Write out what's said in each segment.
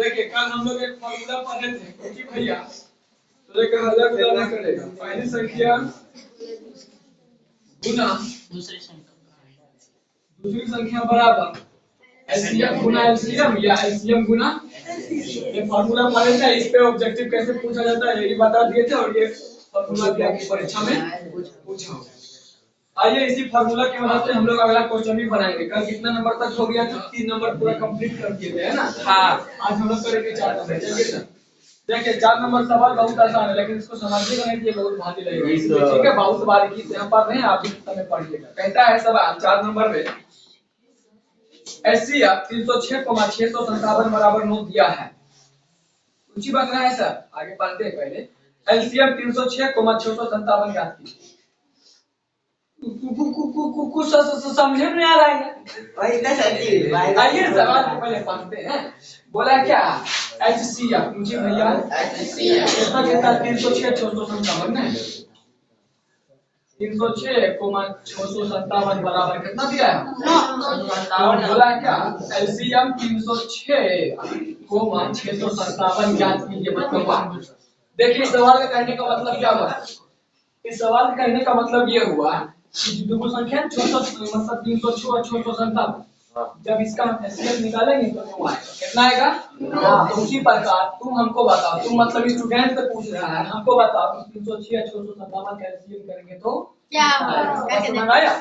देखिए कल हम लोग एक फॉर्मूला पढ़े थे क्योंकि भैया तो एक अलग उदाहरण करेगा। पहली संख्या गुना दूसरी संख्या बराबर एलसीएम गुना एलसीएम या एलसीएम गुना। ये फॉर्मूला पढ़े थे, इस पे ऑब्जेक्टिव कैसे पूछा जाता है ये बता दिए थे और ये फॉर्मूला भी आपकी परीक्षा में पूछा होगा। आइए इसी फार्मूला की मदद से हम लोग अगला क्वेश्चन भी बनाएंगे। कल कितना नंबर तक हो गया था? 3 नंबर पूरा कंप्लीट कर दिए थे, है ना? हाँ। आज हम लोग करेंगे 4 नंबर। चलिए सर देखिए 4 नंबर सवाल बहुत आसान है लेकिन इसको समझने का नहीं बहुत भारी लगेगा, ठीक है? बहुत बारीकी से हम पढ़ रहे हैं, आप इस समय पढ़िएगा। कहता है सवाल 4 नंबर में एचसीएफ 306,657 बराबर 9 दिया है। ऊंची बात रहा है सर, आगे पढ़ते हैं। पहले एलसीएम 306,657 ज्ञात कीजिए। कुछ समझे नहीं आ रहा है। आइए सवाल को पहले पढ़ते हैं। बोला क्या एचसीएफ मुझे भैया कितना कितना 306,657 है। 306,657 बराबर कितना दिया है? बोला क्या एलसीएम 306,657 ज्ञात कीजिए। मतलब देखिए सवाल का कहने का मतलब क्या हुआ? इस सवाल का कहने का मतलब ये हुआ कि दो संख्या 600 मतलब 306 और 657 जब इसका एचसीएफ निकालेंगे तो कितना आएगा? तो उसी प्रकार तुम हमको बताओ, तुम मतलब स्टूडेंट से पूछ रहा है, हमको बताओ 306 और 657 का एचसीएफ करेंगे तो क्या आएगा?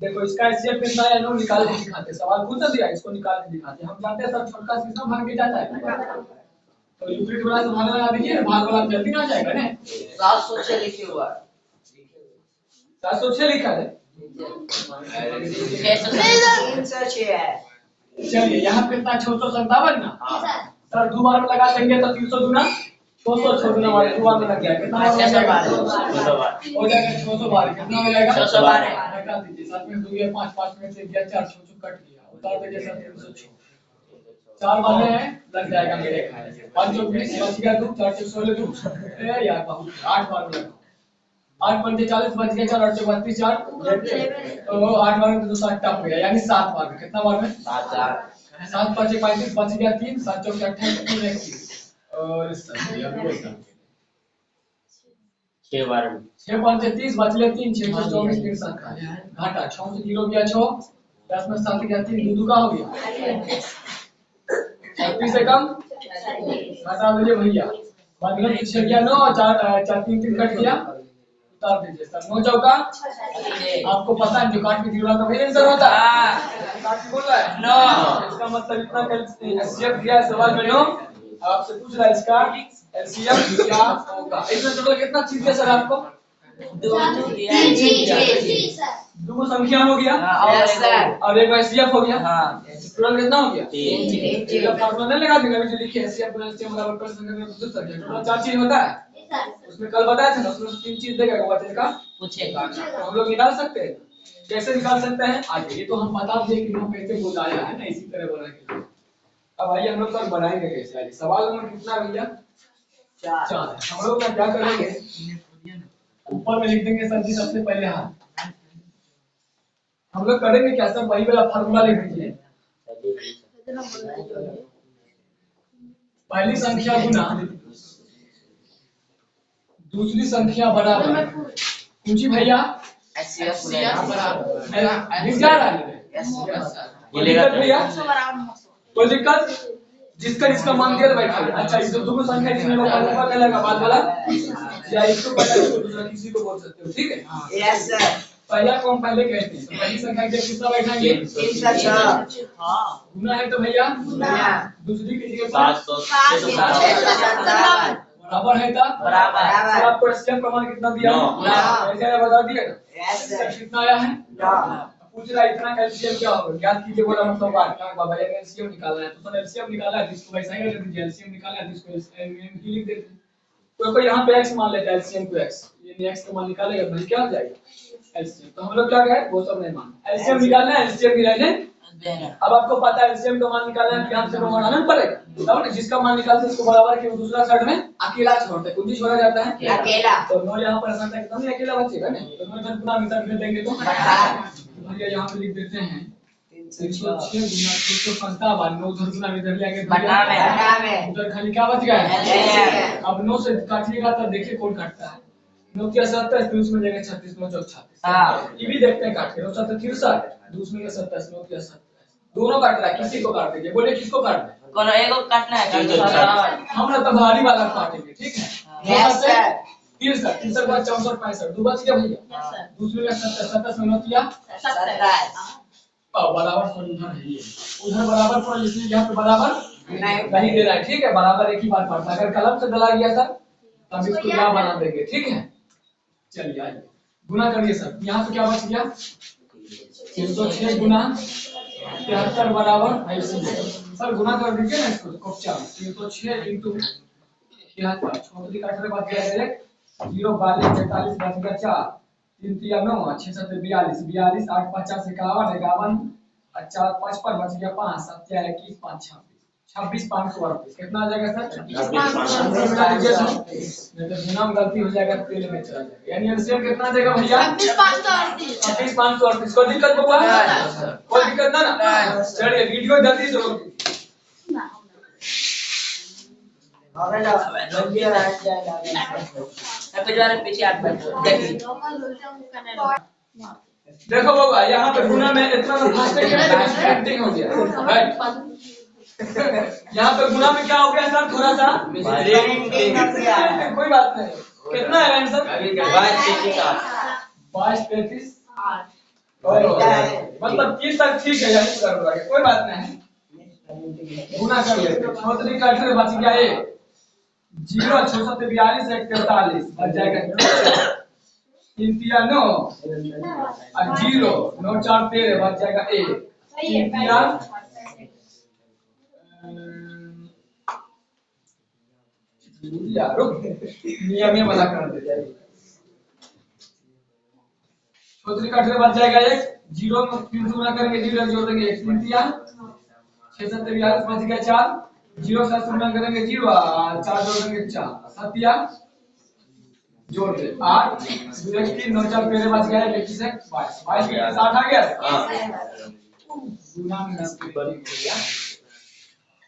देखो इसका एचसीएफ कितना है लोग निकाल के दिखाते। सवाल पूछ दिया, इसको निकाल के दिखाते। हम जानते हैं सब छोटा शीशा भाग के जाता है तो यूनिट वाला से भाग लगा दीजिए, भाग वाला जल्दी ना जाएगा ना। 706 लिखे हुआ है। 706 लिखा है। 306 है। चलिए यहाँ पे कितना 657 ना सर दो बार में लगा देंगे तो 300 गुना 600 गुना वाले दो बार में लग जाएगा। कितना हो जाएगा? 600 बार। कितना हो जाएगा? 612 हटा दीजिए। 7 में 2 5 5 में से गया 4 6 कट गया। उतार दीजिए सर 306 4 वाले लग जाएगा मेरे ख्याल से। 5 20 बच गया 2 4 16 2 ए यार बहुत 8 बार में 8 पंजे 40 बच गया 4 8 32 4 तो 8 बार में तो 60 टप गया यानी 7 बार में। कितना बार में? 7 5 35 बच गया 3 7 4 28 3 21 और 6 बार में 6 5 30 बच गया 3 6 24 3 7 घाटा 6 से 0 गया 6 10 में 7 गया 3 दूध का हो गया 36 से कम घटा दीजिए भैया। बाद में 6 गया 9 4 4 3 3 कट गया उतार दीजिए सर 9 चौका। आपको पता है जो काट के दिया था वही आंसर होता है। काट के बोल रहा है 9 इसका मतलब इतना एचसीएफ दिया है सवाल में 9। आपसे पूछ रहा है इसका एलसीएम क्या होगा। इसमें टोटल कितना चीज दिया सर आपको? 3 दो संख्या हो गया और एक एचसीएफ हो गया। टोटल कितना हो गया? 3 फार्मूला नहीं लगा देंगे जो लिखे एचसीएफ प्लस एचसीएम बराबर कर संख्या का टोटल 4 चीज होता है। उसमें कल बताया था ना उसमें 3 चीज देगा बच्चे का पूछेगा तो हम लोग निकाल सकते हैं। कैसे निकाल सकते हैं आगे ये तो हम बता दें कि हम कैसे बुलाया है ना इसी तरह बना के। अब आइए हम लोग सर बनाएंगे कैसे। आइए सवाल नंबर कितना भैया 4 हम लोग क्या करेंगे ऊपर में लिख देंगे सर जी सबसे पहले हाथ हम लोग करेंगे क्या सर वही वाला फार्मूला लिख दीजिए। पहली संख्या गुना दूसरी संख्या बराबर पूछी भैया लिख जा रहा है भैया कोई दिक्कत जिसका इसका मान दिया बैठा है। अच्छा इस दो संख्या जिसमें पहला कहलाएगा बाद वाला या इसको पता है दूसरा किसी को बोल सकते हो ठीक है। यस सर पहला को हम पहले कहते हैं पहली संख्या के कितना बैठाएंगे 306 गुना है तो भैया दूसरी की जगह 757 बराबर है था बराबर आपको एचसीएफ का मान कितना दिया है बता दिया यस सर कितना आया है पूछ रहा है इतना एलसीएम क्या होगा ज्ञात कीजिए। बोला मतलब बात क्या बाबा ये एलसीएम निकालना है तो सर एलसीएम निकाला है इसको वैसा ही रख दीजिए। एलसीएम निकाला है इसको एलसीएम ही लिख देते हैं। कोई यहाँ पे x मान लेता है एलसीएम को x ये x का मान निकालेगा भाई क्या हो जाएगा एलसीएम। तो हम लोग क्या कहें वो सब नहीं मान एलसीएम निकालना है एलसीएम निकालने। अब आपको पता है एलसीएम का मान निकालना है यहाँ से बढ़ाना पड़ेगा तब ना जिसका मान निकालते उसको बराबर के दूसरा साइड में अकेला छोड़ते हैं कुछ छोड़ा जाता है अकेला तो 9 यहाँ पर ऐसा कितना नहीं अकेला बचेगा ना तो 9 गुना मीटर में देंगे तो भैया यहाँ पे लिख देते हैं 306 गुना 657 9 उधर गुना इधर ले आके बनावे उधर खाली क्या बच गया है? है। अब 9 से काटिएगा तो देखिए कौन काटता है। 9 क्या 27 तो उसमें जाएगा 36 9 36। हाँ। ये भी देखते हैं काट के 9 7 63 दूसरे में 27 9 क्या 27 दोनों काट रहा है किसी को काट दीजिए बोले किसको काटना है कोनो एगो काटना है हम ना तो भारी वाला काटेंगे ठीक है यस सर 63 63 बाद 64 65 दो बच गया भैया दूसरे का 27 27 में 9 किया 27 बराबर पर उधर है ये उधर बराबर पर इसलिए यहाँ पे बराबर नहीं दे रहा है ठीक है बराबर एक ही बात पड़ता है अगर कलम से डला गया सर तब इसको यहाँ बना देंगे ठीक है चलिए आइए गुना करिए सर यहाँ पे क्या बच गया 306 गुना 73 बराबर ऐसे सर गुना कर दीजिए ना इसको कक्षा 306 इंटू 73 छोटी काटने बाद क्या है 0 42 43 बच गया 4 3 3 9 6 7 42 42 8 50 51 51 और 4 55 बच गया 5 7 4 21 5 26 538 कितना आ जाएगा सर 26 नहीं तो गुना में गलती हो जाएगा तेल में चला जाएगा यानी एलसीएम कितना आ जाएगा भैया 26 538 कोई दिक्कत बबुआ कोई दिक्कत ना चलिए वीडियो जल्दी से रोक अबे ना जल्दी आ जाएगा अब जरा पीछे हाथ बैठो देखिए देखो बाबा यहाँ पे गुना में इतना तो फास्टिंग है हो गया राइट यहाँ पे गुना में क्या हो गया सर थोड़ा सा कोई बात नहीं कितना है आंसर 22 33 मतलब 30 तक ठीक है यही कर रहा है कोई बात नहीं गुना कर लेते छोटी का 18 बच गया 1 0 6 7 42 1 43 बच जाएगा 3 3 9 और 0 9 4 13 बच जाएगा 1 3 3 यारो नियम वाला कर दे जाए छोटी का 18 बच जाएगा 1 0 में 3 गुना करेंगे 0 जोड़ देंगे 1 3 3 6 7 42 बच गया 4 0 से गुना करेंगे 0 4 जोड़ देंगे 4 7 जोड़ दे 8 2 1 3 9 4 13 बच गया 21 से 22 22 के 60 आ गया गुना में 10 हो गया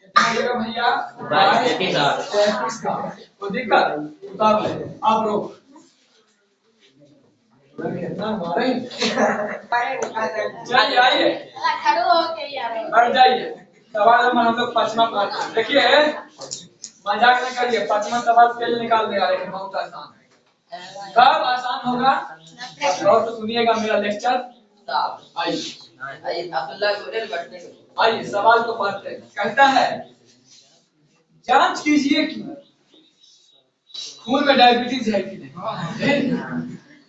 कितना देगा भैया 22 का तो दिक्कत उतार ले अब रोक कितना मारे चलिए आइए बैठ जाइए सवाल हम लोग पांचवा पाठ देखिए मजाक न करिए पांचवा सवाल पेज निकाल देगा लेकिन बहुत आसान है कब आसान होगा और तो सुनिएगा मेरा लेक्चर आइए आइए सवाल को पढ़ते हैं कहता है जांच कीजिए कि खून में डायबिटीज है कि नहीं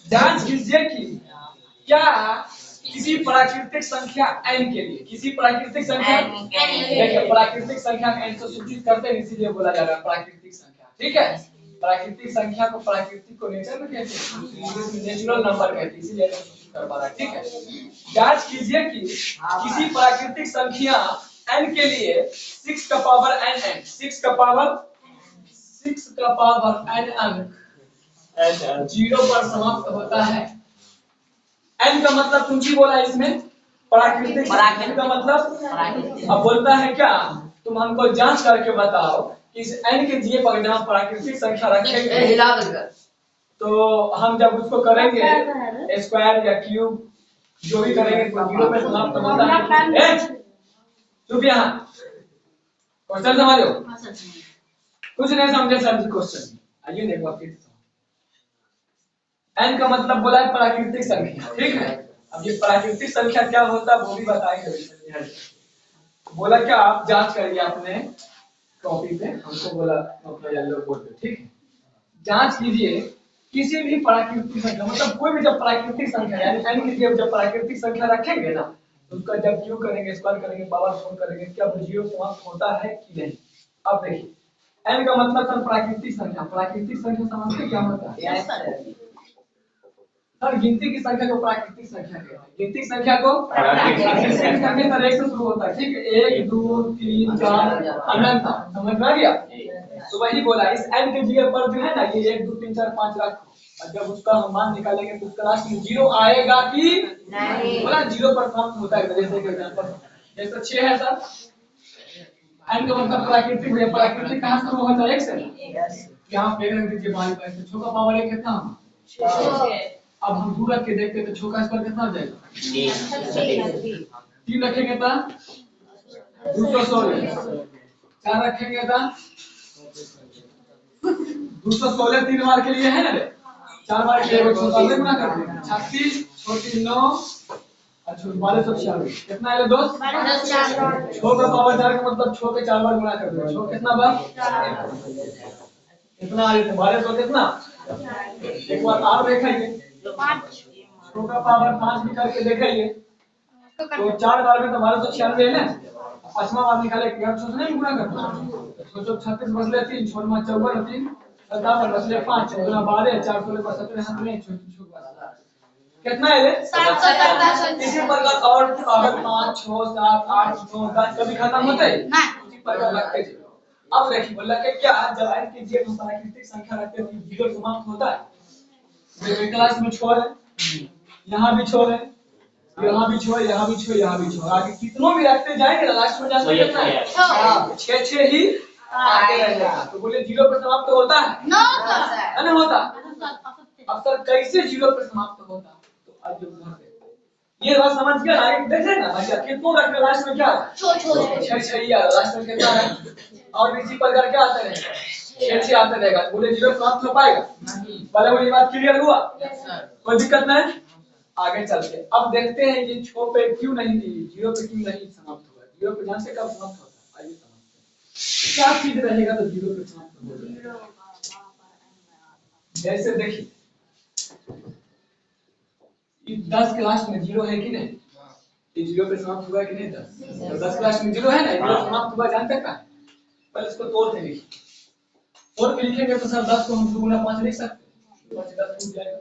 जांच कीजिए कि क्या किसी प्राकृतिक संख्या n के लिए किसी प्राकृतिक संख्या देखिए प्राकृतिक संख्या n से सूचित करते हैं इसीलिए बोला जा रहा है प्राकृतिक संख्या ठीक है प्राकृतिक संख्या को प्राकृतिक को नेचर में कहते हैं इंग्लिश में नेचुरल नंबर कहते हैं इसीलिए सूचित कर पा रहा है ठीक है जांच कीजिए कि किसी प्राकृतिक संख्या n के लिए 6 का पावर n n 6 का पावर n अंक 0 पर समाप्त होता है n का मतलब कुंजी बोला इसमें प्राकृतिक का मतलब अब बोलता है क्या तुम हमको जांच करके बताओ कि इस n के जीए पर जहां प्राकृतिक संख्या रखेंगे तो हम जब उसको करेंगे स्क्वायर या क्यूब जो भी करेंगे तो 0 पे समाप्त होता है चुप यहाँ क्वेश्चन समझो कुछ नहीं समझे सर जी क्वेश्चन आइए देखो फिर n का मतलब बोला है प्राकृतिक संख्या ठीक है अब ये प्राकृतिक संख्या क्या होता है वो भी बताएंगे बोला क्या आप जांच करिए अपने कॉपी पे हमको बोला अपना येलो बोर्ड पे ठीक है जांच कीजिए किसी भी प्राकृतिक संख्या मतलब कोई भी जब प्राकृतिक संख्या यानी n की जब प्राकृतिक संख्या रखेंगे ना तो उसका जब क्यू करेंगे स्क्वायर करेंगे पावर 4 करेंगे क्या वो 0 समाप्त होता है कि नहीं अब देखिए n का मतलब सर प्राकृतिक संख्या समझते क्या होता है सर गिनती की संख्या को प्राकृतिक संख्या कहते हैं गिनती की संख्या को प्राकृतिक संख्या में सर 1 से शुरू होता है ठीक है 1 2 3 4 अनंत समझ में आ गया तो वही बोला इस n के जगह पर जो है ना ये 1 2 3 4 5 रखो और जब उसका हम मान निकालेंगे तो उसका लास्ट में जीरो आएगा कि नहीं? बोला जीरो पर समाप्त होता है। जैसे कि एग्जांपल जैसे 6 है सर, n का मतलब प्राकृतिक है। प्राकृतिक कहाँ शुरू होता है? 1 से। यहाँ पे रख दीजिए बाई बाई से। 6 का पावर 1 कितना? 6। अब हम 2 रख के देखते तो 6 का स्क्वायर कितना हो जाएगा? 3 रखेंगे तो 216। 4 रखेंगे तो 216 3 बार के लिए है ना? 4 बार के लिए 116 गुना कर देंगे। 36 छोटी 9 और 1296 कितना है दोस्त? 1296। 6 का पावर 4 का मतलब 6 के 4 बार गुना कर देंगे। 6 कितना बार? 4। कितना आ जाता है? 1200 कितना? एक बार आप देखिए 6 का पावर 5 भी करके देखिए तो 4 बार में तो 1296 है ना। पांचवा बार निकाले कि हम सोचने में गुना करते हैं। सोचो 36 बदले 3 6 में 54 3 57 बदले 5 गुना 12 4 16 पर 17 हाथ में कितना है? 757। इसी प्रकार और पावर 5 6 7 8 9 10 कभी खत्म होते हैं ना। इसी प्रकार रखते हैं। अब देखिए बोला कि क्या जब n के जीरो प्राकृतिक संख्या रखते हैं तो जीरो समाप्त होता है। देखिए क्लास में 6 है, यहाँ भी 6 है, यहाँ भी 6, यहाँ भी 6, यहाँ भी 6। आगे कितनों भी रखते जाएंगे ना लास्ट में जाके कितना है? 6 ही आते रहेगा। तो बोले जीरो पर समाप्त होता है? नहीं होता। अब सर कैसे जीरो पर समाप्त होता? तो आज ये बात समझ गया ना? देख रहे ना अच्छा कितनों रखने लास्ट में क्या है? 6 लास्ट में कितना है? और इसी प्रकार क्या आता रहेगा? 6 आते रहेगा। बोले जीरो समाप्त हो पाएगा? पहले बोली बात क्लियर हुआ? कोई दिक्कत नहीं? आगे चलते अब देखते हैं ये 6 पे क्यों नहीं जीरो पे क्यों नहीं समाप्त होगा? जीरो पे जान से कब समाप्त होता है? आइए समझते हैं क्या चीज रहेगा तो जीरो पे समाप्त होगा। जैसे देखिए 10 के लास्ट में जीरो है कि नहीं? ये जीरो पे समाप्त हुआ कि नहीं? 10 तो 10 के लास्ट में जीरो है ना, जीरो समाप्त हुआ जानते का? पहले इसको तोड़ के लिखिए। तोड़ के लिखेंगे तो सर 10 को हम 2 गुना 5 लिख सकते हैं। 5 10 टूट जाएगा।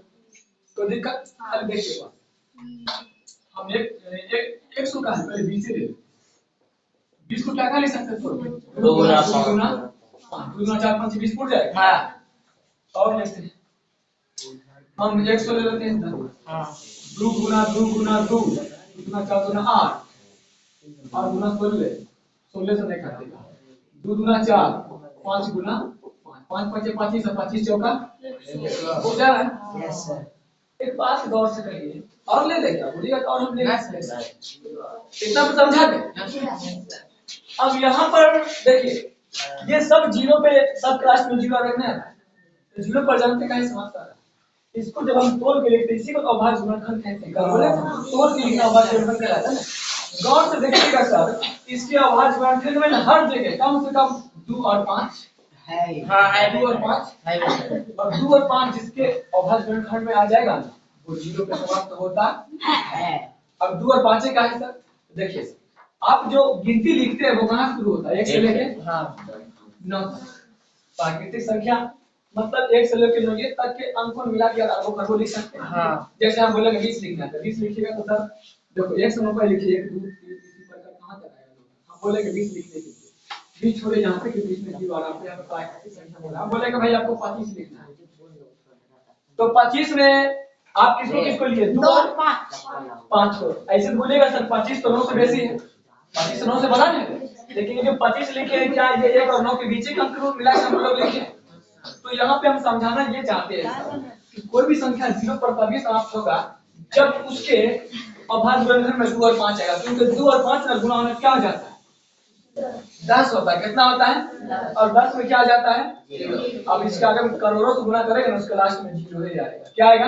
तो दिक्कत अब देखिए हम एक 100 का है पहले 20 से ले 20 को क्या लिख सकते हैं? 2 गुना 2 गुना 4 5 20 फुट जाएगा। हां और लेते हैं हम 100 ले लेते हैं। हां 2 गुना 2 गुना 2 गुना 4 गुना 8 और गुना 16 16 से नहीं काटेगा। 2 गुना 4 5 गुना 5 5 25 25 चौका हो जा रहा है। Yes sir. एक बात गौर से करिए और ले लेंगे बोलिएगा और हम ले लेंगे इतना तो समझा दे। अब यहाँ पर देखिए ये सब जीरो पे सब क्लास में जीरो रखना है तो जीरो पर जानते कहीं समाप्त आ रहा है। इसको जब हम तोड़ के लिखते इसी को तो अभाज्य गुणनखंड कहते हैं। बोले तोड़ के लिखना अभाज्य गुणनखंड कहलाता है ना। गौर से देखिएगा सर इसके अभाज्य गुणनखंड में हर जगह कम से कम 2 और 5 है। हां है 2 और 5 है और 2 और 5 जिसके अभाज्य गुणनखंड में आ जाएगा ना वो जीरो पे समाप्त होता है। अब 2 और 5 का है सर देखिए आप जो गिनती लिखते हैं वो कहां शुरू होता है? 1 से लेके हां 9 प्राकृतिक संख्या मतलब 1 से लेके 9 तक के अंकों मिला के आप वो लिख सकते हैं। हां जैसे हम बोलेंगे 20 लिखना है तो 20 लिखिएगा तो सर देखो 1 से 9 पर लिखिए 1 2 3 इसी प्रकार कहां तक आएगा? हम बोलेंगे 20 लिखने के लिए 20 छोड़े यहां पे कि 20 में 0 आ रहा है। यहां पे प्राकृतिक संख्या बोला हम बोलेंगे भाई आपको 25 लिखना है तो 25 में आप किसको लिए 2 और 5 को ऐसे बोलेगा सर 25 तो 9 से बेसी है 25 तो 9 से बड़ा है लेकिन जो 25 लिखे हैं क्या ये 1 और 9 के बीच का अंक मिला के हम लोग लिखे। तो यहाँ पे हम समझाना ये चाहते हैं कि कोई भी संख्या 0 पर तभी समाप्त होगा जब उसके अभाज्य गुणनखंड में 2 और 5 आएगा क्योंकि 2 और 5 में गुणा होने क्या हो जाता है 10 होता है। कितना होता है? और 10 में क्या आ जाता है? अब इसके आगे में करोड़ों से गुना करेंगे ना उसके लास्ट में 0 ही आएगा। क्या आएगा?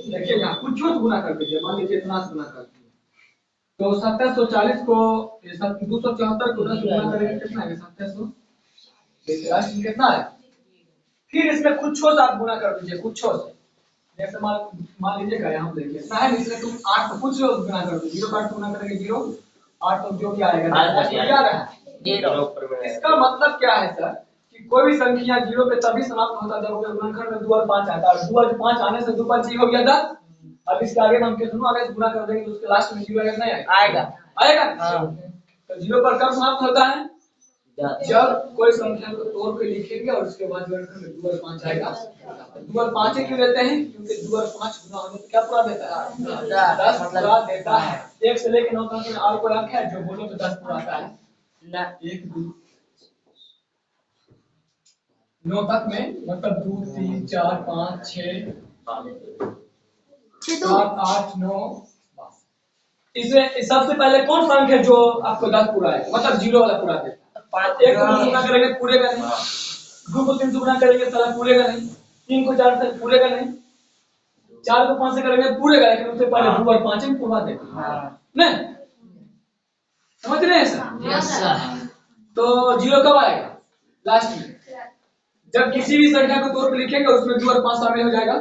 देखिए यहाँ कुछ से गुना कर दीजिए मान लीजिए इतना से गुना कर दीजिए तो 2740 को 274 को 10 गुना करेंगे कितना आएगा? 2700 देखिए लास्ट में कितना है? फिर इसमें कुछ से आप गुना कर दीजिए कुछ से जैसे मान लीजिएगा यहाँ देखिए इतना है इसमें तुम 8 को कुछ गुना कर दो 0 8 गुना करेंगे 0 8 तो जो भी आएगा क्या रहा इसका मतलब क्या है सर कि कोई भी संख्या 0 पे तभी समाप्त होता है जब उसके गुणनखंड में 2 और 5 आता है और 2 और 5 आने से 2 5 हो गया 10। अब इसके आगे हम कितनों आगे से गुना कर देंगे तो उसके लास्ट में 0 आएगा नहीं आएगा? आएगा हां तो 0 पर कब समाप्त होता है जब कोई संख्या को तोड़ के लिखेंगे और उसके बाद वर्गखंड में 2 और 5 आएगा। 2 और 5 क्यों लेते हैं? क्योंकि 2 और 5 गुना होने पे क्या पूरा देता है? 10 पूरा देता है। 1 से लेकर 9 तक में और कोई अंक है जो बोलो तो 10 पूरा आता है ना? 1 2 9 तक में मतलब 2 3 4 5 6 7 8 9। इसमें सबसे पहले कौन सा अंक है जो आपको 10 पूरा है मतलब 0 वाला पूरा देता है? 1 को 2 गुना करेंगे पूरे का नहीं, 2 को 3 से गुना करेंगे साला पूरे का नहीं, 3 को 4 से पूरे का नहीं, 4 को 5 से करेंगे पूरे का, लेकिन उससे पहले 2 और 5 में पूरा देगा नहीं। समझ रहे हैं सर? Yes sir. तो 0 कब आएगा? लास्ट में जब किसी भी संख्या को तोड़ के लिखेंगे उसमें 2 और 5 शामिल हो जाएगा,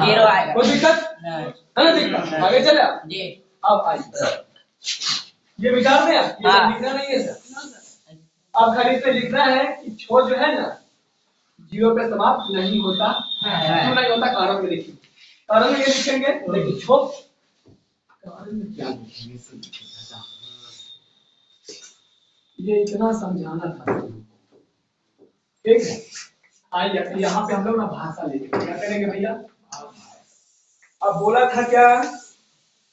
0 आएगा। कोई दिक्कत नहीं है ना? दिक्कत आगे चले जी। अब आइए ये विचार में ये लिखना नहीं है सर। अब खाली इसे लिखना है कि छोर जो है ना 0 पे समाप्त नहीं होता है। क्यों नहीं होता? कारण में लिखेंगे। कारण में ये लिखेंगे लेकिन छोर कारण में क्या लिखेंगे? ये इतना समझाना था ठीक है। आइए यहाँ पे हम लोग ना भाषा लिखेंगे। क्या करेंगे भैया? अब बोला था क्या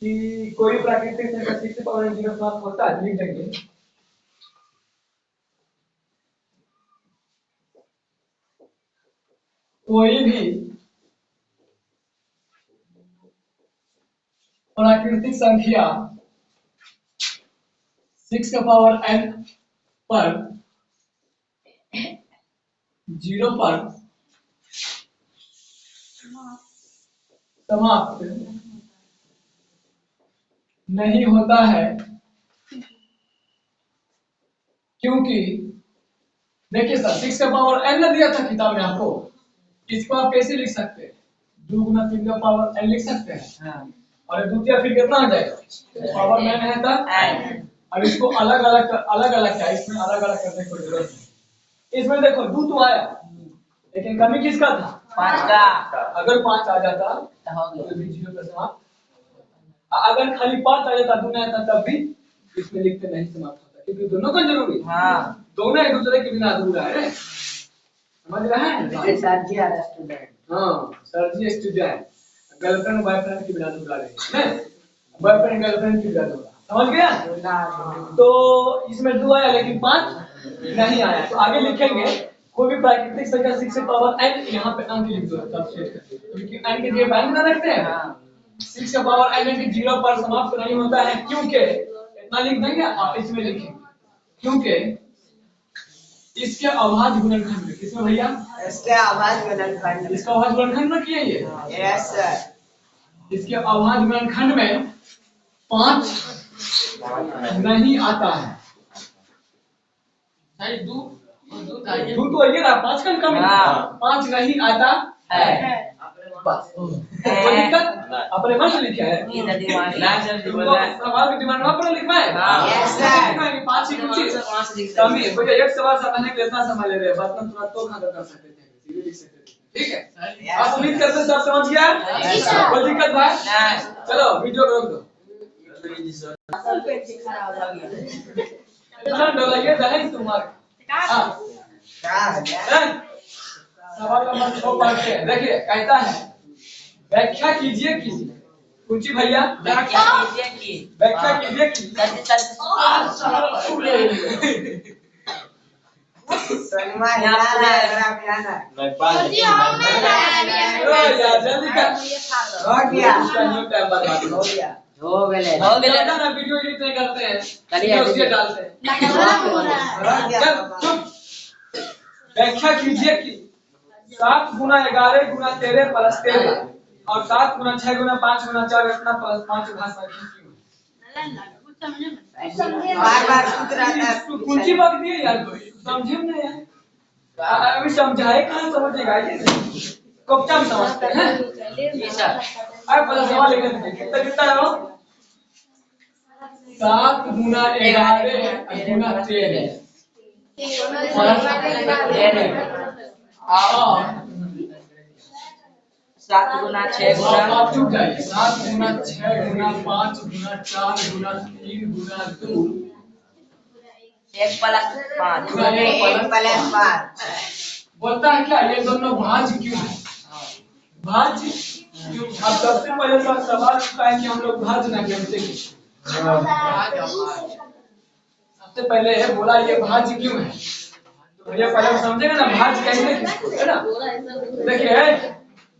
कि कोई प्राकृतिक संख्या 6 से पावर 0 समाप्त होता है, लिख देंगे। कोई भी प्राकृतिक संख्या 6 का पावर n पर 0 पर समाप्त नहीं होता है, क्योंकि देखिए सर 6 का पावर n न दिया था किताब में आपको, इसको आप कैसे लिख सकते हैं? 2 गुना 3 का पावर n लिख सकते हैं और द्वितीय फिर कितना आ जाएगा? पावर n है तब। अब इसको अलग अलग क्या इसमें अलग अलग करने की जरूरत नहीं। इसमें देखो 2 तो आया लेकिन कमी किसका था? 5 का। अगर 5 आ जाता तो भी 0 पे समाप्त, अगर खाली 5 आ जाता 2 नहीं आता तब भी इसमें लिखते नहीं समाप्त होता, क्योंकि दोनों का जरूरी है। दोनों एक दूसरे के बिना अधूरा है। समझ रहे हैं? Sir ji are student. हां sir ji student, girlfriend boyfriend के बिना अधूरा है ना? बॉयफ्रेंड गर्लफ्रेंड के बिना अधूरा। समझ गया? तो इसमें 2 आया लेकिन 5 नहीं आया, तो आगे लिखेंगे कोई भी प्राकृतिक संख्या 6 से पावर n, यहाँ पे अंक लिख दो तब सेट कर दो, क्योंकि n के जगह n ना रखते हैं। 6 का पावर n के 0 पर समाप्त नहीं होता है, क्योंकि इतना लिख देंगे आप इसमें लिखेंगे क्योंकि इसके अभाज्य गुणनखंड में, किसमें भैया? इसके अभाज्य गुणनखंड, इसका अभाज्य गुणनखंड में किया ये। Yes sir. इसके अभाज्य गुणनखंड में 5 नहीं आता है। नहीं 2 तो ये रहा 5 का कम है। 5 नहीं आता है बस। कोई दिक्कत? अपने मन से लिखा है सवाल की डिमांड अपने लिखना है। Yes sir. 5 ही कुछ कमी है, कोई एक सवाल समझने के लिए इतना समय ले रहे हैं, बात में तुरंत तो खत्म कर सकते थे, सीधे लिख सकते थे। ठीक है, आप उम्मीद करते हैं सब समझ गया? कोई दिक्कत भाई? चलो वीडियो रोक दो। ये दहेज तुम्हारे सवाल नंबर 6 पढ़ते हैं। देखिए कहता है व्याख्या कीजिए कि कुंची भैया व्याख्या कीजिए कि जल्दी कर ना वीडियो एडिट नहीं करते हैं, डालते हैं। व्याख्या कीजिए कि 7 गुना 11 गुना 13 प्लस 13 और 7 गुना 6 गुना 5 गुना 4 इतना प्लस 5 भाषा बार सूत्र आता है। कुछ ही वक्त दिए यार, कोई समझे नहीं यार। अभी समझाए कहां समझेगा ये, कब तक समझते हैं? जी सर। अब पहला सवाल लेकर कितना कितना है? 7 गुना 11 गुना 13 7 गुना 6 गुना आप चुप जाइए। 7 गुना 6 गुना 5 गुना 4 गुना 3 गुना 2 1 + 5 1 + 5 बोलता है क्या ये दोनों भाज्य क्यों है? भाज्य क्यों? अब सबसे पहले तो सवाल उठता है कि हम लोग भाज्य ना कहते हैं। सबसे पहले बोला ये भाज्य क्यों है, तो ये पहले समझेगा ना भाज्य कहते किसको है ना। देखिए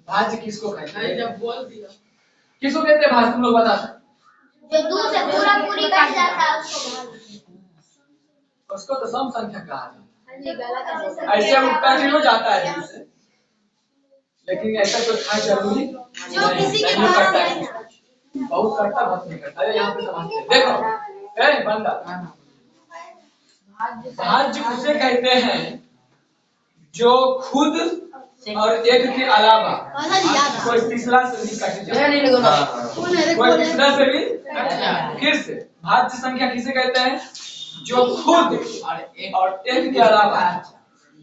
भाज्य किसको कहते हैं, जब बोल दिया किसको कहते हैं भाज्य, तुम लोग बता सकते? जो दूर से पूरा पूरी कट जाता है उसको तो सम संख्या कहा जाता उसको। है। ऐसे उठता हो जाता है दूर से, लेकिन ऐसा कोई खास जरूरी जो किसी के नहीं पास करता है है। बहुत करता बहुत नहीं करता। अरे यहाँ पे समझते हैं, देखो ए बंदा भाज्य उसे कहते हैं जो खुद और एक के अलावा कोई तीसरा से भी कट जाए, कोई तीसरा से भी। फिर से भाज्य संख्या किसे कहते हैं, जो खुद और एक के अलावा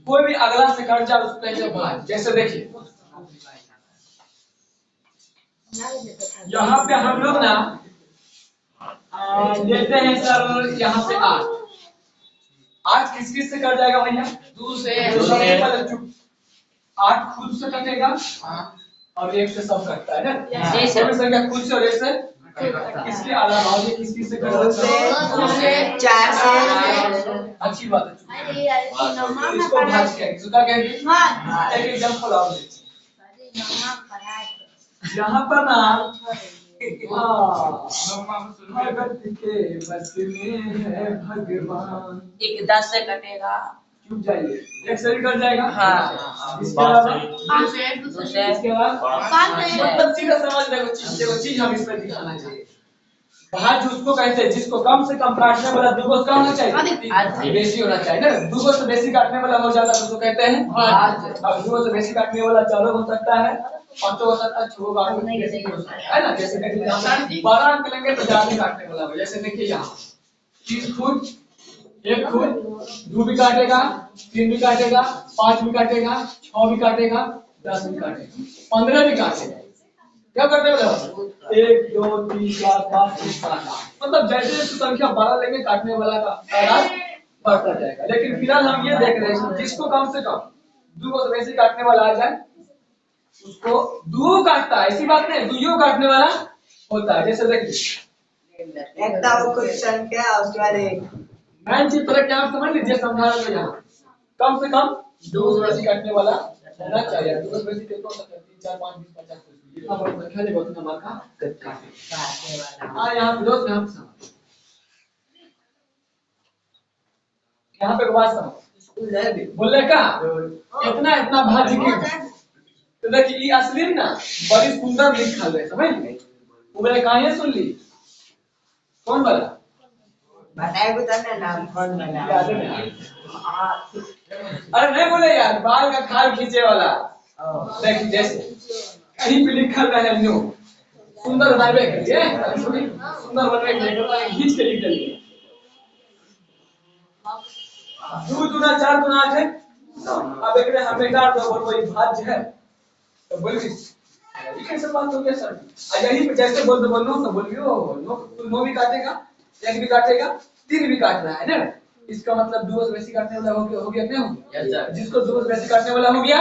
कोई भी अगला से कट जाए उसको कहते हैं भाज्य। जैसे देखिए यहाँ पे हम लोग ना लेते हैं सर, यहाँ से 8 किस किस से कट जाएगा भैया, 2 से। 8 खुद से कटेगा और 1 से सब कटता है ना। संख्या खुद से और 1 से इसके अलावा और ये किस से कटेगा, 2 से 4 से। अच्छी बात है, इसको भाज्य कहेंगे। इसका कहेंगे एक एग्जांपल और देखिए यहाँ पर ना भगत के बस में है भगवान। 1 10 से कटेगा, चुप जाइए, 1 से भी कट जाएगा। हाँ। इसके अलावा 2 से इसके अलावा मतलब सीधा समझ देखो चीज हम इस पर दिखाना चाहिए। भाज्य उसको कहते हैं जिसको कम से कम काटने वाला दुगो कम होना चाहिए, बेसी होना चाहिए ना। दुगो से बेसी काटने वाला हो जाता है तो उसको कहते हैं भाज्य। अब दुगो से बेसी काटने वाला 4 हो सकता है, 5 हो सकता है, 6 है ना। जैसे कहीं 12 अंक लेंगे तो ज्यादा काटने वाला हो। जैसे देखिए यहाँ 30 खुद, 1 खुद, 2 भी काटेगा, 3 भी काटेगा, 5 भी काटेगा, 6 भी काटेगा, 10 भी काटेगा, 15 भी काटेगा। क्या करने वाला 1 2 3 4 5 6 7 8, मतलब जैसे जैसे संख्या 12 लेंगे काटने वाला का तादाद बढ़ता जाएगा। लेकिन फिलहाल हम ये देख रहे हैं जिसको कम से कम दो से बेसी काटने वाला आ जाए उसको दो काटता है, ऐसी बात नहीं, दुइयों काटने वाला होता है। जैसे देखिए एक तो कुछ संख्या उसके बाद एक मैन चीज तरह क्या आप समझ लीजिए, समझा रहे हो यहाँ कम से कम 2 से बेसी काटने वाला होना चाहिए। 2 से बेसी कितना हो सकता है, 3 4 5 20 50 जितना बड़ा संख्या लेगा उतना नंबर का काटे। हाँ यहाँ विरोध में हम समझ यहाँ पे बात समझ बोले का इतना इतना भाज्य की तो देखिए ये असली ना बड़ी सुंदर लिखल है, समझ ली। उबरे कहां सुन ली, कौन बोला बताए बताने नाम कौन बना। याद है ना? अरे नहीं बोले यार, बाल का खाल खींचे वाला। देखिए जैसे कहीं पे लिखल रहे न्यू सुंदर बनने के लिए, सुंदर बनने के लिए खींच के लिख दिए 2 दूना 4 दूना 8 है। अब एक हमेशा तो वही भाज्य है तो बोलिए ये कैसे बात हो गया सर। यही जैसे बोलो तो बोलियो नो भी काटेगा, 1 भी काटेगा, 3 भी काट रहा है ना। इसका मतलब 2 से बेसी काटने वाला हो गया नहीं हो गया। जिसको 2 से बेसी काटने वाला हो गया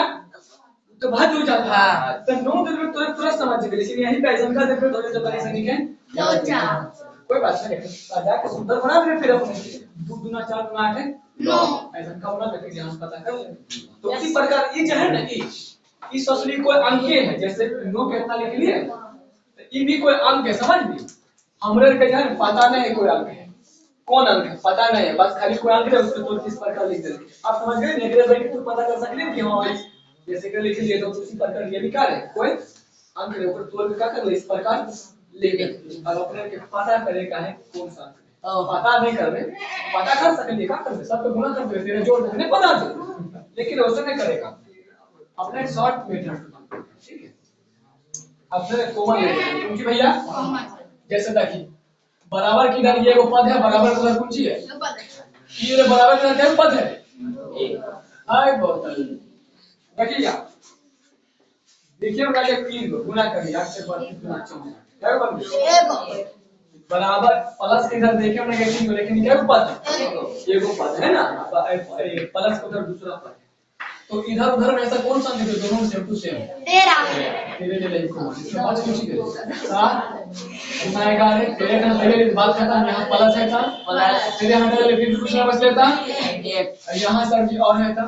तो भाज्य हो जाता है। तो 9 दिन में तुरंत समझ गए, लेकिन यही पे संख्या देख रहे तो परेशानी है कोई बात नहीं। जाके सुंदर बना दे फिर अपने 2 दूना 4 दूना 8 है 9 ऐसा का बना देते ध्यान पता कर ले। तो इसी प्रकार ये जो है ना इस असली कोई अंक है, जैसे 9 कितना लिख लिए ये भी कोई अंक है, समझ ली। हमरे के जो है पता नहीं है कोई अंक है, कौन अंक है पता नहीं है, बस खाली कोई अंक है उसको तो किस प्रकार लिख देंगे। आप समझ गए नेगेटिव बैठ के पता कर सकते हैं कि हां जैसे कि लिख लिए तो उसी प्रकार ये भी क्या है कोई अंक है ऊपर तोड़ के क्या कर ले इस प्रकार लिख दे। अब अपने के पता करेगा है कौन सा अंक है, पता नहीं कर रहे, पता कर सकेंगे क्या कर सब पे गुणा कर दे तेरे जोड़ देने पता दे, लेकिन वैसे नहीं करेगा अपने शॉर्ट मेथड। ठीक है अब फिर कॉमन ले लेंगे क्योंकि भैया जैसे देखिए बराबर की इधर ये एगो पद है, बराबर का उधर कुंजी है, ये बराबर का क्या पद है हाय बहुत देखिए देखिए उनका ये 3 गुना करिए 8 से 32 गुना 64 क्या बन गया बराबर प्लस के इधर देखे नेगेटिव में, लेकिन क्या पद है? एगो पद है ना, प्लस को उधर दूसरा पद है। तो इधर उधर में ऐसा कौन सा अंक है दोनों में सेम टू सेम? 13 तेरे ले इसको समझ कुछ ही करे 7 मैं 11 तेरे का तेरे बात खत्म। यहाँ प्लस है था प्लस तेरे यहाँ ले फिर कुछ ना बच लेता यहाँ सर जी और है था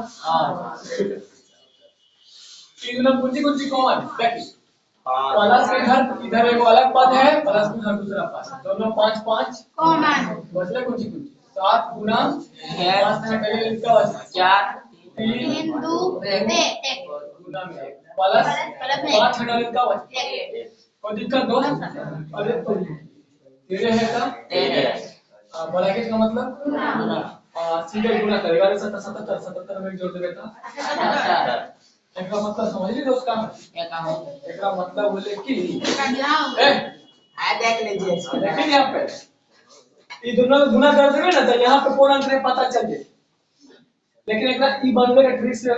तीनों कुछ कॉमन देखिए प्लस के इधर एक अलग पद है, प्लस के इधर दूसरा पद है, दोनों 5 5 कॉमन बचले कुछ 7 गुना 5 में पहले इसका बचा 4 3 2 गुना में प्लस 5 हटा इसका बचा कोई दिक्कत दो अरे तो तेरे है का ब्रैकेट का मतलब सीधे गुना करेगा 77 में जोड़ देगा 77 एकरा मतलब समझ ली दोस्त का एकरा मतलब बोले कि देख लीजिए इसको। लेकिन यहाँ पे ये दोनों गुना कर देंगे ना तो यहाँ पे कौन अंक है पता चल जाए। लेकिन एकरा ई बनने का ट्रिक से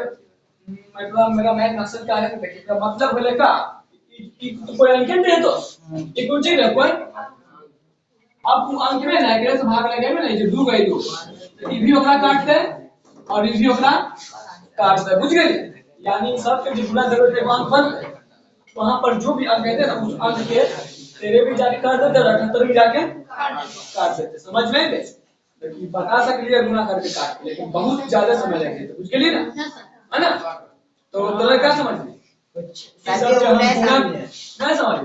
मतलब मेरा मैथ मकसद क्या है देखिए इसका मतलब बोले का तो कोई अंक नहीं है तो ये कुछ नहीं है कोई अब अंक में ना एकरे से भाग लगे में नहीं जो 2 गई 2 ई भी ओकरा काट दे और ई भी ओकरा काट दे बुझ गए। यानी सब के गुना जरूरत है अंक बन वहां पर जो भी अंक कहते हैं ना उस अंक के तेरे भी जाके काट देते और 78 भी जाके काट देते समझ में आए। लेकिन बता सकलिए गुना करके काट लेकिन बहुत ज्यादा समय लगेगा तो उसके लिए ना है ना तो तुम्हें क्या समझ में कुछ सब साथियों जब नहीं गुना समझे। नहीं समझ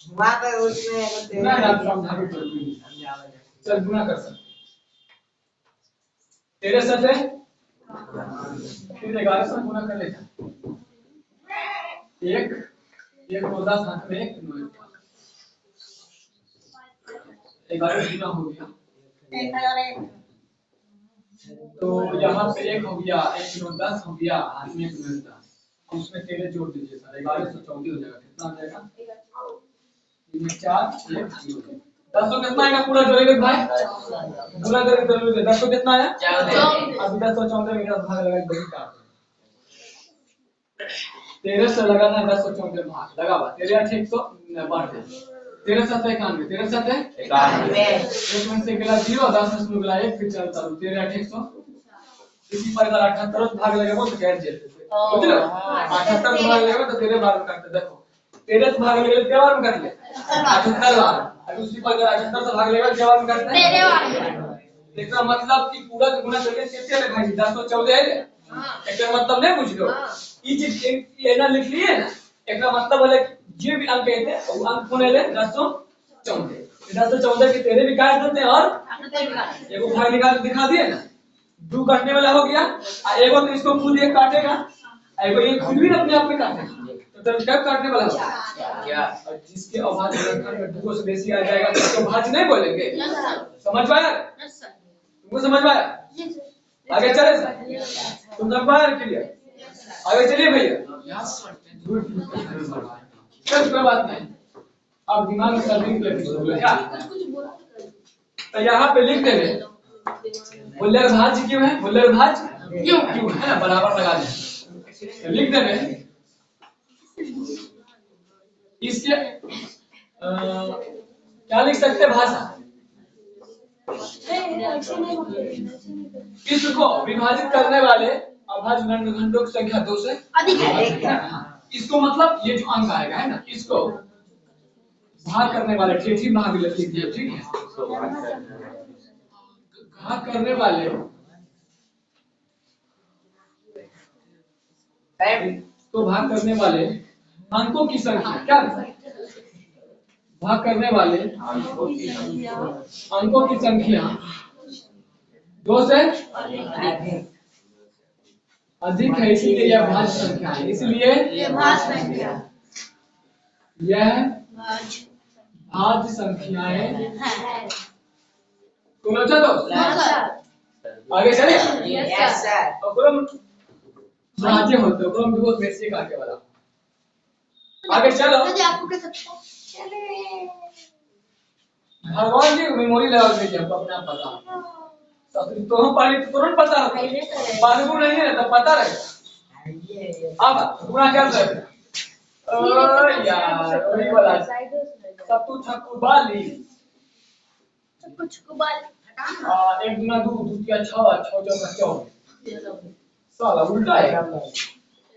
वहाँ पे उसमें ना ना समझा भी जरूरी है। चल गुना कर सकते तेरे साथ है फिर 11 से गुना कर लेगा एक 9 10 हाथ में 1 9 11 गुना हो गया तो यहाँ पे 1 हो गया 1 9 10 हो गया हाथ में 1 9 10 उसमें तेरे जोड़ दीजिए सर 1114 हो जाएगा कितना आ जाएगा 4 1 0 10 को कितना आएगा पूरा जोड़ेंगे भाई पूरा करके जोड़ेंगे 10 को कितना आया 14 अब 1014 में भाग लगा बड़ी काट 13 से लगाना 1014 भाग लगा बा 13 100 बढ़ गया 13 7 91 13 7 91 एक में से गला 0 10 में से गला 1 फिर चलता रहो 13 100 इसी प्रकार 78 भाग लगेगा तो कैसे जेते बुझ लो 78 भाग लगेगा तो 13 भाग करते देखो 13 से भाग लगेगा क्या बार में कर ले 78 बार अब उसी प्रकार 78 से भाग लगेगा क्या बार में करते हैं 13 बार। इसका मतलब कि पूरा गुना करके कितने लिखाई 1014 है इसका मतलब नहीं बुझ लो ई चीज ये ना लिख लिए ना इसका मतलब बोले जे भी अंक कहते हैं वो अंक कौन है 1014 के तेरे भी काट देते हैं और एगो भाग निकाल दिखा दिए ना 2 काटने वाला हो गया और एगो तो इसको खुद एक काटेगा एगो ये खुद भी अपने आप में काटेगा तो तेरे क्या काटने वाला होगा क्या और जिसके अभाज्य रखने में 2 से बेसी आ जाएगा तो उसको भाज्य नहीं बोलेंगे समझ पाया तुमको समझ पाया आगे चले सर तुम समझ पाया क्लियर आगे चलिए भैया चल कोई बात नहीं अब दिमाग में सब लिख ले क्या तो यहाँ पे लिख देंगे बुल्लर भाज्य क्यों है बुल्लर भाज्य क्यों है ना बराबर लगा दें तो लिख देंगे इसके क्या लिख सकते हैं भाषा इसको विभाजित करने वाले अभाज्य घंटों की संख्या 2 से अधिक है इसको मतलब ये जो अंक आएगा है ना इसको भाग करने वाले ठेठी भाग लिख दिया ठीक है भाग करने वाले तो भाग करने वाले अंकों की संख्या क्या भाग करने वाले अंकों की संख्या 2 से अधिक है इसलिए यह भाज्य संख्या है इसलिए यह भाज्य संख्याएं सुनो चलो आगे चलिए यस सर तो क्रम भाज्य होते हैं क्रम विभक्त में से आगे वाला आगे चलो भगवान जी मेमोरी लगा के हमको अपने आप पता तो हम पढ़े तो तुरंत पता है बालगुण नहीं है तो पता रहेगा अब गुणा क्या करें ओ यार वही वाला सब तू छक्कू बाली कुछ कुबाल एक गुना दो, दो तिया छह, छह चौका 14। साला उल्टा है।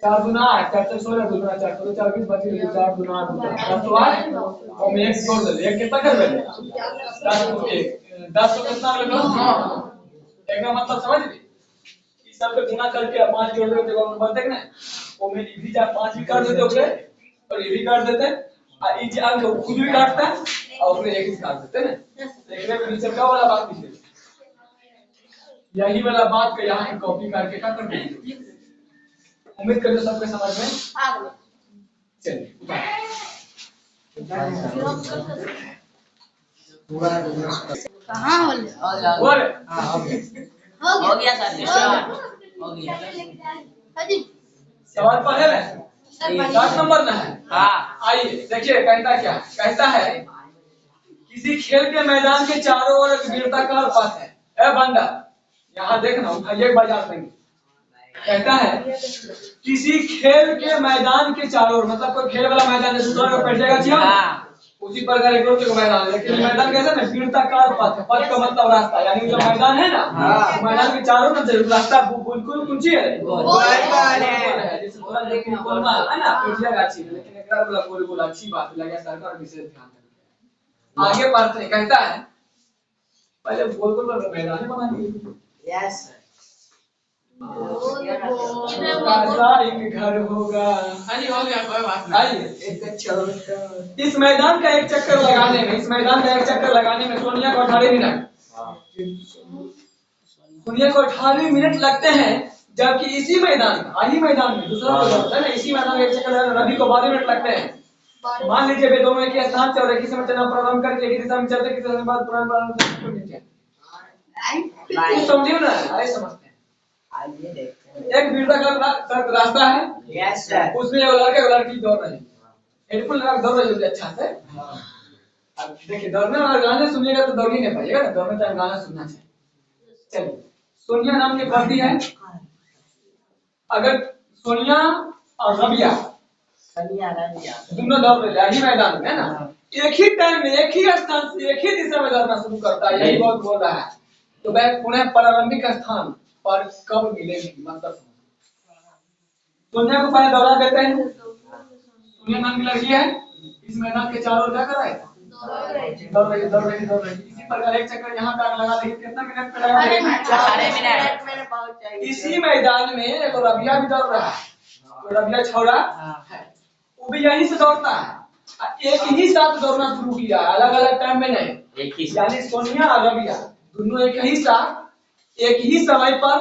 4 गुना 8, 4 4 16, 2 गुना 4 4 4 20 बची रही 4 गुना 8 10 तो 8 और में 1 जोड़ दे। 1 कितना कर देंगे? 10 को 1 10 को कितना लगा? 9। एक का मतलब समझ गए? इस सब पे गुना करके 5 जोड़ देते हो बनते ना। वो में भी 4 5 भी काट देते ओकरे और ये भी काट देते और ये अंक खुद भी काटता है और ओकरे एक ही काट देते ना। देखने में नीचे का वाला बात नहीं है। यही वाला बात को यहाँ कॉपी करके क्या कर देंगे? उम्मीद करते सबके समझ में आ गया। चलिए कहाँ हो ले? बोले हो गया सर स्टार्ट हो गया। हाजी सवाल पढ़े ले 10 नंबर ना है। हाँ आइए देखिए कहता क्या कहता है किसी खेल के मैदान के चारों ओर एक वृत्ताकार पथ है। ए बंदा यहाँ देखना उठाइए बाजार देंगे। कहता है किसी खेल के मैदान के चारों ओर मतलब कोई खेल वाला मैदान है दूसरा को बैठ जाएगा जी हाँ उसी प्रकार एक रोड के मैदान है लेकिन मैदान कैसा ना वृत्ताकार पथ है। पथ का मतलब रास्ता यानी जो मैदान है ना मैदान के चारों ओर रास्ता बिल्कुल ऊंची है जैसे थोड़ा लेकिन कोलमा है ना पिछला गाछी लेकिन एकरा बोला गोल गोल अच्छी बात लगे सरकार विशेष ध्यान देती है। आगे पढ़ते हैं कहता है पहले गोल गोल मैदान बना दिए। यस कासा एक घर होगा। हाजी हो गया कोई बात नहीं। आइए एक छोटा इस मैदान का एक चक्कर लगाने में सोनिया को 18 मिनट लगते हैं जबकि इसी मैदान में दूसरा होता है ना इसी मैदान में एक चक्कर लगाने रवि को 12 मिनट लगते हैं। मान लीजिए वे दोनों एक ही स्थान से और एक ही समय चलना प्रारंभ करके एक ही दिशा में चलते किसी समय बाद पुराना समझिए ना आइए समझते हैं। आइए देखते हैं। एक वृत्ताकार रास्ता है यस सर उसमें एक लड़का और लड़की दौड़ रहे हैं। हेडफोन लगा के दौड़ रहे होंगे अच्छा से। अब देखिए दौड़ने वाला गाने सुनिएगा तो दौड़ ही नहीं पाइएगा ना दौड़ने टाइम गाना सुनना चाहिए। चलिए सोनिया नाम की बंदी है। अगर सोनिया और रबिया दोनों दौड़ रहे हैं मैदान में है ना एक ही टाइम में एक ही स्थान से एक ही दिशा में दौड़ना शुरू करता है यही बहुत बोल रहा है। तो वह पुनः प्रारंभिक स्थान पर कब मिलेगी मतलब सोनिया को पहले दौड़ा देते हैं। सोनिया नाम की लड़की है इस मैदान के चारों ओर क्या कर रहा है दौड़ रही इसी प्रकार एक चक्कर यहाँ का लगा देंगे कितना मिनट पे लगा 4 मिनट। इसी मैदान में एक रबिया भी दौड़ रहा है। तो रबिया छोड़ा है वो भी यहीं से दौड़ता है एक ही साथ दौड़ना शुरू किया अलग अलग टाइम में नहीं एक ही यानी सोनिया और रबिया दोनों एक ही साथ एक ही समय पर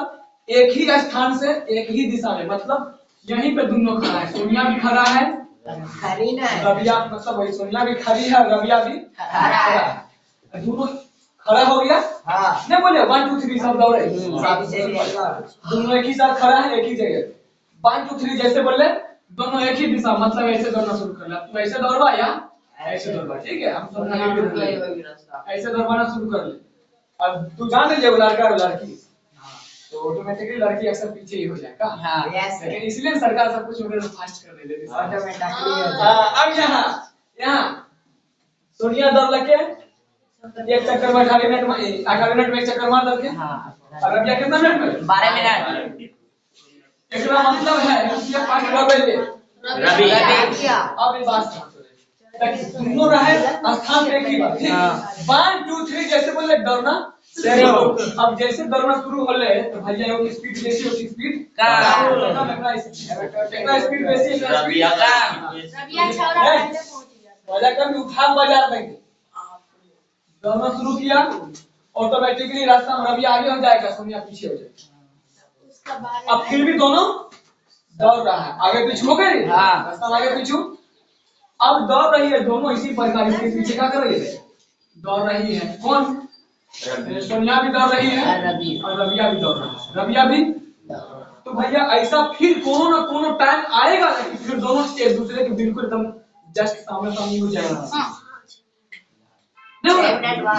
एक ही स्थान से एक ही दिशा में मतलब यहीं पे दोनों खड़ा है। सोनिया भी खड़ा है खरी ना रबिया मतलब वही सोनिया भी खड़ी है रबिया भी खड़ा है। दोनों खड़ा हो गया हाँ नहीं बोले 1 2 3 सब दौड़े दोनों एक ही साथ खड़ा है एक ही जगह 1 2 3 जैसे बोले दोनों एक ही दिशा मतलब ऐसे दौड़ना शुरू कर लिया। तो ऐसे दौड़वा या ऐसे दौड़वा ठीक है हम सब ऐसे दौड़वाना शुरू कर ले। अब तू जान लीजिए वो लड़का और लड़की तो ऑटोमेटिकली लड़की अक्सर पीछे ही हो जाएगा। हाँ यस लेकिन इसलिए सरकार सब कुछ वगैरह फास्ट कर देती है। ऑटोमेटिकली अब यहाँ सोनिया दौड़ लगे एक चक्कर में 18 मिनट में 18 मिनट में एक चक्कर मार दे और रबिया कितना मिनट में 12 मिनट। इसका मतलब है कि ये पांच डबल ले रवि अब ये बात समझो ताकि दोनों रहे स्थान पे एक ही बात ठीक 1 2 3 जैसे बोले दौड़ना अब जैसे दौड़ना शुरू हो ले तो भैया वो स्पीड जैसी होती स्पीड का स्पीड वैसी रबिया का रबिया छौड़ा पहले पहुंच गया। वजह कर उठान बाजार देंगे दौड़ना शुरू किया ऑटोमेटिकली रास्ता में रबिया आगे हो जाएगा सोनिया पीछे हो जाएगी। उसका बाद अब फिर भी दोनों दौड़ रहा है आगे पीछे हो गए हाँ। रास्ता आगे पीछे अब दौड़ रही है दोनों इसी प्रकार इसके पीछे क्या कर रही है दौड़ रही है कौन सोनिया भी दौड़ रही है और रबिया भी दौड़ रहा है रबिया भी तो भैया ऐसा फिर कोनो ना कोनो टाइम आएगा ना कि फिर दोनों एक दूसरे के बिल्कुल एकदम जस्ट सामने सामने हो जाएगा। नहीं हो रहा?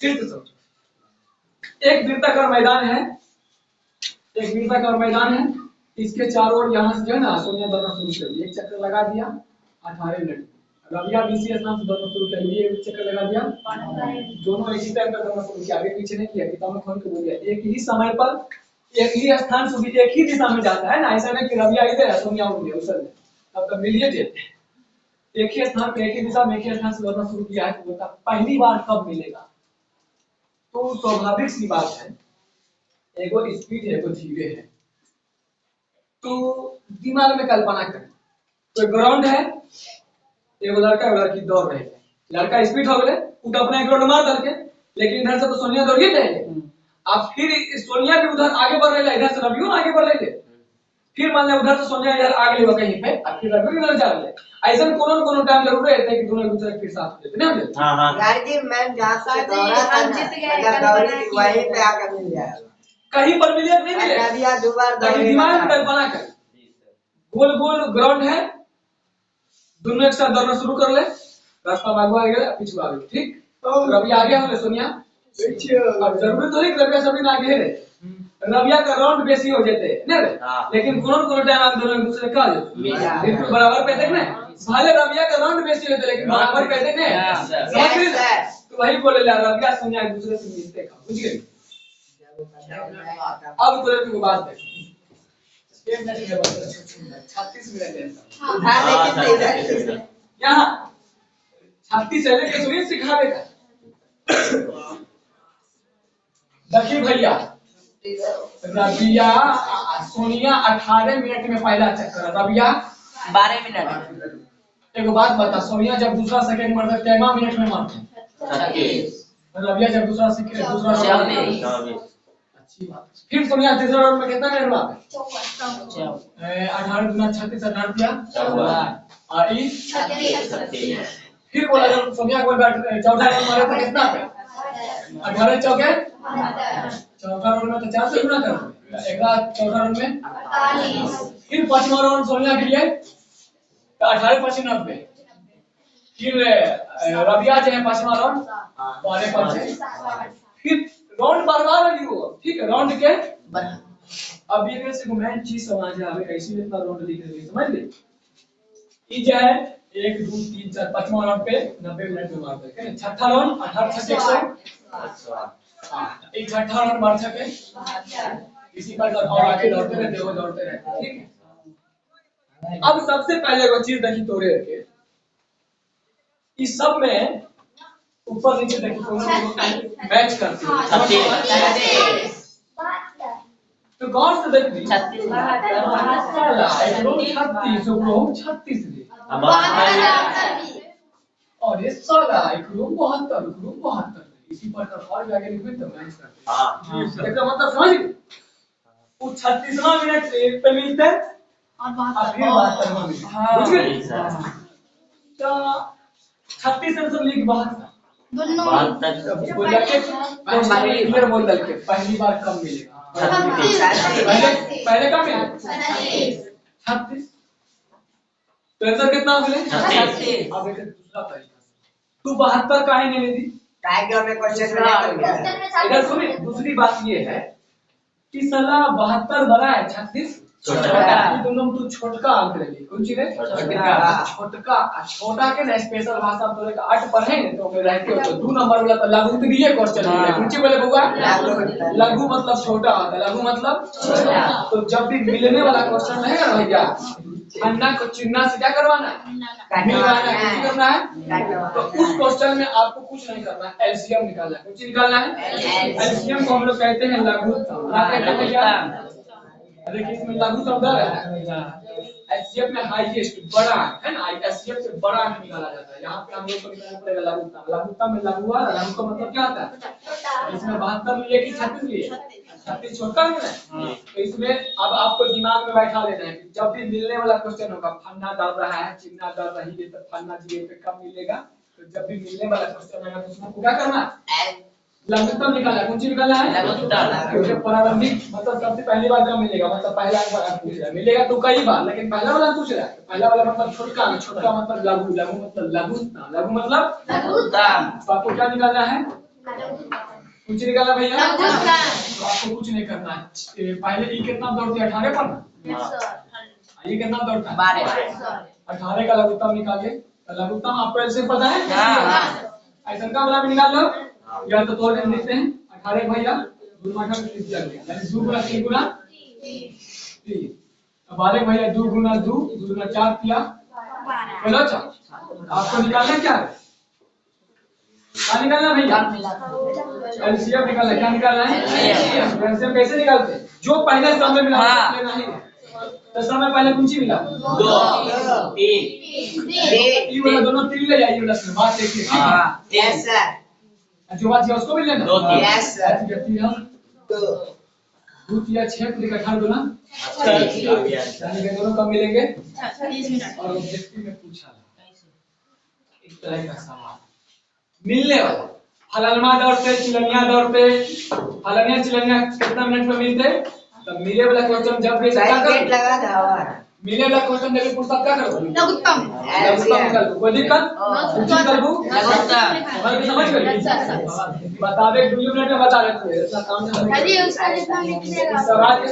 फिर तो समझो एक वृत्ताकार मैदान है एक वृत्ताकार मैदान है इसके चारों ओर यहाँ से जो है ना सोनिया दौड़ना शुरू कर दी एक चक्कर लगा दिया 18 मिनट रबिया बीसी स्थान से दोनों शुरू किया, ये एक चक्कर लगा दिया, दोनों इसी टाइम पर दोनों शुरू किया, आगे पीछे नहीं किया, किताब में खोल के बोल दिया। एक ही समय पर एक ही स्थान से भी एक ही दिशा में जाता है ना, ऐसा नहीं कि रबिया इधर है सोनिया उधर, उस में तब तक मिलिए देते एक ही स्थान पे एक ही दिशा में एक ही स्थान से दौड़ना शुरू किया है, तो बोलता पहली बार कब मिलेगा। तो स्वाभाविक सी बात है, एगो स्पीड है एगो धीरे है, तो दिमाग में कल्पना करें, तो ग्राउंड है, एगो लड़का एगो लड़की दौड़ रहे हैं, लड़का स्पीड हो गए, उठ अपना एक राउंड मार करके, लेकिन इधर से तो सोनिया दौड़ ही रहे, अब फिर सोनिया भी उधर आगे बढ़ रही है, इधर से रबियो आगे बढ़ रही है, फिर मान लिया उधर से सोनिया इधर आगे लेवा कहीं पे, अब फिर रबियो इधर जा रहे हैं, ऐसा कोनो टाइम जरूर रहता है कि दोनों एक दूसरे के फिर साथ हो जाते हैं ना। हां हां यार जी मैं जहाँ से दौड़ा था ना, अगर दौड़ी वहीं पे आकर मिल जाएगा, कहीं पर मिले नहीं मिले, रबिया दो बार ताकि दिमाग में कल्पना कर, गोल गोल ग्राउंड है, दोनों एक साथ दौड़ना शुरू कर ले, रास्ता आगे आ गया पीछे आ गया, ठीक, रबिया आगे हो ले सोनिया, अब जरूरी तो नहीं कि रबिया सभी ना आगे है, रबिया का राउंड बेसी हो जाते हैं ना, लेकिन कोनो टाइम आप दोनों एक दूसरे का बिल्कुल बराबर पे देखने, भले रबिया का राउंड बेसी होते लेकिन बराबर पे देखने, समझ गए, तो वही बोले ला रबिया सोनिया एक दूसरे से मिलते हैं, बुझ गए। अब तो लड़की को बात देख, 36 मिनट है यहाँ 36 से लेके सुनिए सिखावे का, देखिए भैया रबिया सोनिया 18 मिनट में पहला चक्कर, रबिया 12 मिनट। एक बात बता, सोनिया जब दूसरा सेकंड मारता है कितना मिनट में मारता है, रबिया जब दूसरा सेकंड अच्छी बात, फिर सोनिया तीसरा राउंड में कितना मिनट मारता है, 18 गुना 36 18 दिया और ई फिर बोला जब सोनिया को चौथा राउंड मारा था कितना पे, 18 चौके चौथा राउंड में तो 4 से गुना कर, चौथा राउंड में 48, फिर पांचवा राउंड सोनिया के लिए 18 5 90, फिर रबिया जो है पांचवा राउंड 12 5, फिर राउंड बढ़वा रही हो, ठीक है, राउंड के अब ये से मैं चीज समझ आ गई, ऐसे में इतना राउंड लिख रही समझ ले, ये जो है 1 2 3 4 पांचवा राउंड पे 90 मिनट में मारते हैं, छठा राउंड 18 6 100, हां एक छठा राउंड मार सके इसी पर और आगे दौड़ते रहते, ठीक है। अब सबसे पहले वो चीज देखी तोड़े के, इस सब में ऊपर नीचे देखी मैच करती है, तो गौर से देखिए 36 और ये साला 72 इसी पर और आगे लिखो तो मैच करते हैं, हां इसका मतलब समझ गए, वो 36वां मिनट पे मिलता है और फिर 72वां मिनट, बुझ गए, तो 36 आंसर लिख 72 बोल के क्लियर बोल दल के पहली बार कम मिलेगा, पहले कम मिलेगा 36, तो आंसर कितना मिले 36। अब एक दूसरा तरीका, तू 72 काहे नहीं लेती, टाइगर में क्वेश्चन में इधर सुनिए, दूसरी बात ये है कि साला 72 बड़ा है 36 छोटा, ये दोनों तू छोटका अंक ले ली, कौन चीज है छोटा के ना स्पेशल भाषा तो लेके 8 पढ़े ने तो में रहते हो, तो 2 नंबर वाला तो लघु तो ये क्वेश्चन है, कौन चीज बोले बउआ, लघु मतलब छोटा होता है, लघु मतलब छोटा, तो जब भी मिलने वाला क्वेश्चन रहेगा ना भैया, अन्ना को चिन्ह से क्या करवाना है, मिलवाना है, कुछ करना है, तो उस क्वेश्चन में आपको कुछ नहीं करना है, एलसीएम निकालना है, कुछ निकालना है, एलसीएम को हम लोग कहते हैं लघुत्तम, क्या कहते हैं भैया, देखिए इसमें लघुत्तम दर है, एचसीएफ में हाईएस्ट बड़ा है ना, एचसीएफ से बड़ा अंक निकाला जाता है, यहाँ पे हम लोग को निकालना पड़ेगा लघुत्तम में लघु आ रहा है, लघु का मतलब क्या होता है, इसमें 72 लिए कि 36 लिए, 36 छोटा है, तो इसमें अब आपको दिमाग में बैठा लेना है कि जब भी मिलने वाला क्वेश्चन होगा, फन्ना दर रहा है, चिन्ना दर रही है, तो फन्ना जी पे कम मिलेगा, तो जब भी मिलने वाला क्वेश्चन होगा तो उसको क्या करना है, लघुत्तम निकालना, कौन सी निकालना है, लघुत्तम, प्रारंभिक मतलब सबसे पहली बार कब मिलेगा, मतलब पहला अंक पूछ रहा है, मिलेगा तो कई बार, लेकिन पहला वाला पूछ रहा है, पहला वाला मतलब छोटा, छोटा मतलब लघु, लघु मतलब लघुत्तम, लघु मतलब लघुत्तम, तो आपको क्या निकालना है, कुछ निकालना भैया, आपको कुछ नहीं करना है, पहले ये कितना दौड़ती है 18 पर ना, ये कितना दौड़ता है 12, 18 का लघुत्तम निकालिए, लघुत्तम आपको ऐसे पता है? हाँ। ऐसा का वाला भी निकाल लो। या तो तोड़ के लिखते हैं 18 भैया 2 गुना 30 लग गया, यानी 2 गुना 3 गुना 3। अब 12 भैया 2 गुना 2 गुना 4 किया 12। आपको निकालना क्या है? क्या निकालना भैया? एलसीएम निकालना। क्या निकालना है? एलसीएम कैसे निकालते हैं? जो पहले सम में मिला हाँ। लेना ही है। तो सम में पहले कौन सी मिला? 2 3 ये वाला दोनों 3 ले जाइए प्लस में, बात देखिए। हाँ यस सर जो बात है उसको भी लेना। 2 3 यस सर 2 3 6 18 गुना 30 यानी कि दोनों कब मिलेंगे? 30 मिनट। और ऑब्जेक्टिव में पूछा एक तरह का सवाल मिलने वाला फलनमा दौर से चिलनिया दौर पे फलनिया चिलनिया कितना मिनट में मिलते? तब मिले वाला क्वेश्चन जब भी क्या साइड करो लगा था हमारा मिले वाला क्वेश्चन जब भी पूछता क्या करो? लघुत्तम। लघुत्तम निकाल दो। कोई दिक्कत? पूछी कर दो। समझ गए? बतावे 2 मिनट में बता देते हैं, इतना काम नहीं है। अरे उसका जितना लिख देगा। सवाल के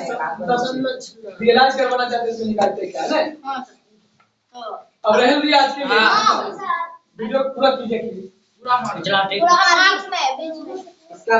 रियलाइज करवाना चाहते हैं, इसमें निकालते क्या है? हाँ सर। अब रह ली आज के हाँ। वीडियो पूरा कीजिए पूरा मार चला पूरा मार्क्स में बीच में। उसका